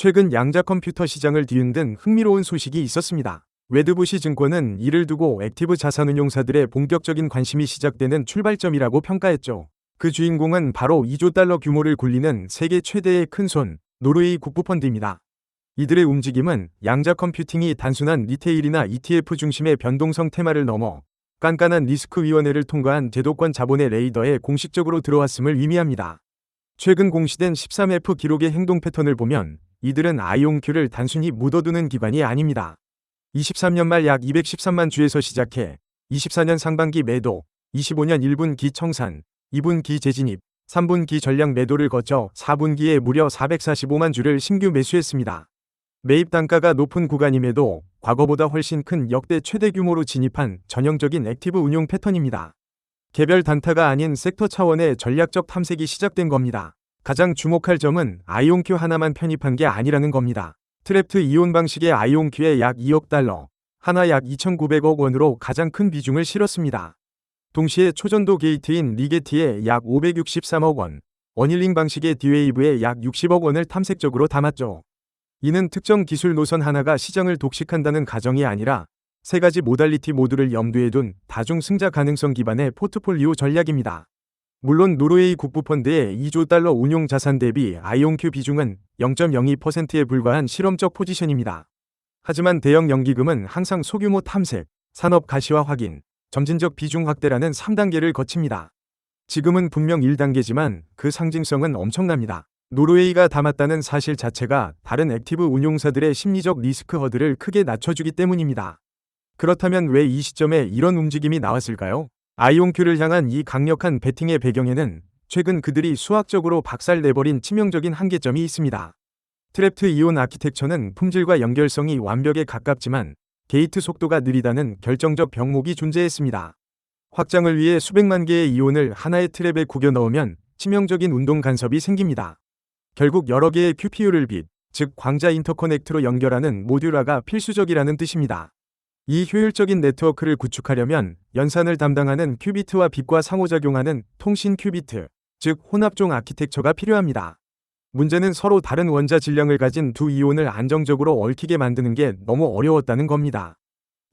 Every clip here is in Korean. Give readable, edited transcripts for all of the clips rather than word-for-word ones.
최근 양자 컴퓨터 시장을 뒤흔든 흥미로운 소식이 있었습니다. 웨드부시 증권은 이를 두고 액티브 자산운용사들의 본격적인 관심이 시작되는 출발점이라고 평가했죠. 그 주인공은 바로 2조 달러 규모를 굴리는 세계 최대의 큰손, 노르웨이 국부펀드입니다. 이들의 움직임은 양자 컴퓨팅이 단순한 리테일이나 ETF 중심의 변동성 테마를 넘어 깐깐한 리스크위원회를 통과한 제도권 자본의 레이더에 공식적으로 들어왔음을 의미합니다. 최근 공시된 13F 기록의 행동 패턴을 보면 이들은 아이온큐를 단순히 묻어두는 기관이 아닙니다. 23년 말 약 213만 주에서 시작해 24년 상반기 매도, 25년 1분기 청산, 2분기 재진입, 3분기 전량 매도를 거쳐 4분기에 무려 445만 주를 신규 매수했습니다. 매입 단가가 높은 구간임에도 과거보다 훨씬 큰 역대 최대 규모로 진입한 전형적인 액티브 운용 패턴입니다. 개별 단타가 아닌 섹터 차원의 전략적 탐색이 시작된 겁니다. 가장 주목할 점은 아이온큐 하나만 편입한 게 아니라는 겁니다. 트랩트 이온 방식의 아이온큐에 약 2억 달러, 하나 약 2,900억 원으로 가장 큰 비중을 실었습니다. 동시에 초전도 게이트인 리게티에 약 563억 원, 원힐링 방식의 디웨이브에 약 60억 원을 탐색적으로 담았죠. 이는 특정 기술 노선 하나가 시장을 독식한다는 가정이 아니라 세 가지 모달리티 모두를 염두에 둔 다중 승자 가능성 기반의 포트폴리오 전략입니다. 물론 노르웨이 국부펀드의 2조 달러 운용 자산 대비 아이온큐 비중은 0.02%에 불과한 실험적 포지션입니다. 하지만 대형 연기금은 항상 소규모 탐색, 산업 가시화 확인, 점진적 비중 확대라는 3단계를 거칩니다. 지금은 분명 1단계지만 그 상징성은 엄청납니다. 노르웨이가 담았다는 사실 자체가 다른 액티브 운용사들의 심리적 리스크 허들을 크게 낮춰주기 때문입니다. 그렇다면 왜 이 시점에 이런 움직임이 나왔을까요? 아이온큐를 향한 이 강력한 베팅의 배경에는 최근 그들이 수학적으로 박살내버린 치명적인 한계점이 있습니다. 트랩트 이온 아키텍처는 품질과 연결성이 완벽에 가깝지만 게이트 속도가 느리다는 결정적 병목이 존재했습니다. 확장을 위해 수백만 개의 이온을 하나의 트랩에 구겨 넣으면 치명적인 운동 간섭이 생깁니다. 결국 여러 개의 QPU를 즉 광자 인터커넥트로 연결하는 모듈화가 필수적이라는 뜻입니다. 이 효율적인 네트워크를 구축하려면 연산을 담당하는 큐비트와 빗과 상호작용하는 통신 큐비트, 즉 혼합종 아키텍처가 필요합니다. 문제는 서로 다른 원자 질량을 가진 두 이온을 안정적으로 얽히게 만드는 게 너무 어려웠다는 겁니다.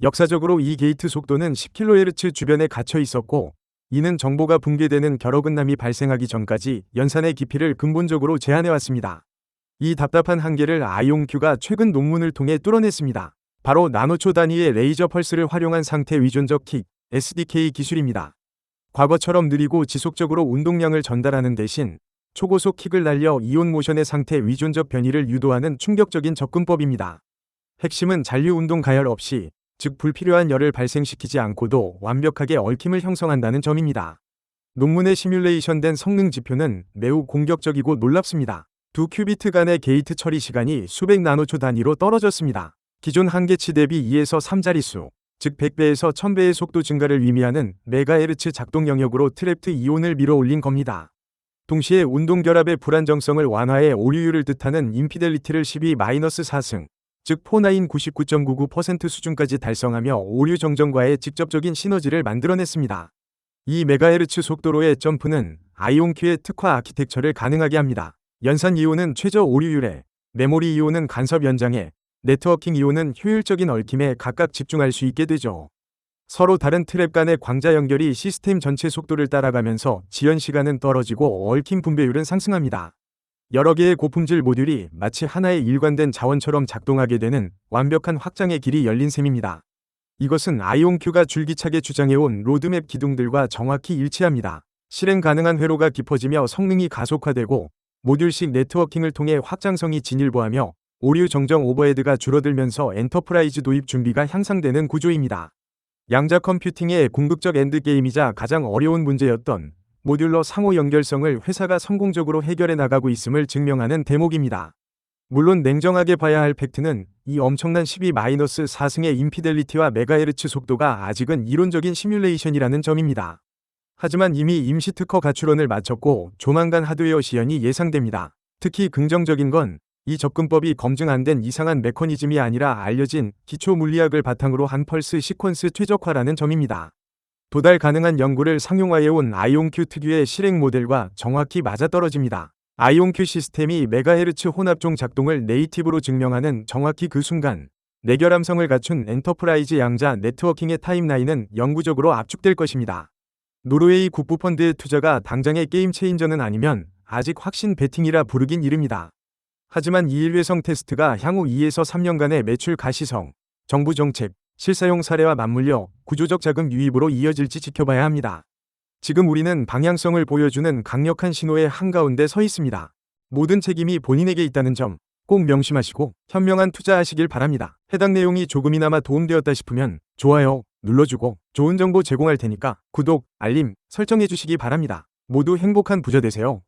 역사적으로 이 게이트 속도는 10kHz 주변에 갇혀 있었고, 이는 정보가 붕괴되는 결어근남이 발생하기 전까지 연산의 깊이를 근본적으로 제한해왔습니다. 이 답답한 한계를 아이온큐가 최근 논문을 통해 뚫어냈습니다. 바로 나노초 단위의 레이저 펄스를 활용한 상태 위존적 킥, SDK 기술입니다. 과거처럼 느리고 지속적으로 운동량을 전달하는 대신 초고속 킥을 날려 이온 모션의 상태 위존적 변이를 유도하는 충격적인 접근법입니다. 핵심은 잔류 운동 가열 없이, 즉 불필요한 열을 발생시키지 않고도 완벽하게 얽힘을 형성한다는 점입니다. 논문에 시뮬레이션된 성능 지표는 매우 공격적이고 놀랍습니다. 두 큐비트 간의 게이트 처리 시간이 수백 나노초 단위로 떨어졌습니다. 기존 한계치 대비 2에서 3자릿수, 즉 100배에서 1000배의 속도 증가를 의미하는 메가헤르츠 작동 영역으로 트랩트 이온을 밀어올린 겁니다. 동시에 운동 결합의 불안정성을 완화해 오류율을 뜻하는 인피델리티를 12-4승, 즉 포나인 99.99% 수준까지 달성하며 오류 정정과의 직접적인 시너지를 만들어냈습니다. 이 메가헤르츠 속도로의 점프는 아이온큐의 특화 아키텍처를 가능하게 합니다. 연산 이온은 최저 오류율에, 메모리 이온은 간섭 연장에, 네트워킹 이온은 효율적인 얽힘에 각각 집중할 수 있게 되죠. 서로 다른 트랩 간의 광자 연결이 시스템 전체 속도를 따라가면서 지연 시간은 떨어지고 얽힘 분배율은 상승합니다. 여러 개의 고품질 모듈이 마치 하나의 일관된 자원처럼 작동하게 되는 완벽한 확장의 길이 열린 셈입니다. 이것은 아이온큐가 줄기차게 주장해온 로드맵 기둥들과 정확히 일치합니다. 실행 가능한 회로가 깊어지며 성능이 가속화되고 모듈식 네트워킹을 통해 확장성이 진일보하며 오류 정정 오버헤드가 줄어들면서 엔터프라이즈 도입 준비가 향상되는 구조입니다. 양자 컴퓨팅의 궁극적 엔드게임이자 가장 어려운 문제였던 모듈러 상호 연결성을 회사가 성공적으로 해결해 나가고 있음을 증명하는 대목입니다. 물론 냉정하게 봐야 할 팩트는 이 엄청난 12-4승의 인피델리티와 메가헤르츠 속도가 아직은 이론적인 시뮬레이션이라는 점입니다. 하지만 이미 임시 특허 가출원을 마쳤고 조만간 하드웨어 시연이 예상됩니다. 특히 긍정적인 건 이 접근법이 검증 안 된 이상한 메커니즘이 아니라 알려진 기초 물리학을 바탕으로 한 펄스 시퀀스 최적화라는 점입니다. 도달 가능한 연구를 상용화해온 아이온큐 특유의 실행 모델과 정확히 맞아떨어집니다. 아이온큐 시스템이 메가헤르츠 혼합종 작동을 네이티브로 증명하는 정확히 그 순간 내결함성을 갖춘 엔터프라이즈 양자 네트워킹의 타임라인은 영구적으로 압축될 것입니다. 노르웨이 국부펀드의 투자가 당장의 게임 체인저는 아니면 아직 확신 베팅이라 부르긴 이릅니다. 하지만 이 일회성 테스트가 향후 2에서 3년간의 매출 가시성, 정부 정책, 실사용 사례와 맞물려 구조적 자금 유입으로 이어질지 지켜봐야 합니다. 지금 우리는 방향성을 보여주는 강력한 신호의 한가운데 서 있습니다. 모든 책임이 본인에게 있다는 점 꼭 명심하시고 현명한 투자하시길 바랍니다. 해당 내용이 조금이나마 도움되었다 싶으면 좋아요 눌러주고 좋은 정보 제공할 테니까 구독, 알림 설정해 주시기 바랍니다. 모두 행복한 부자 되세요.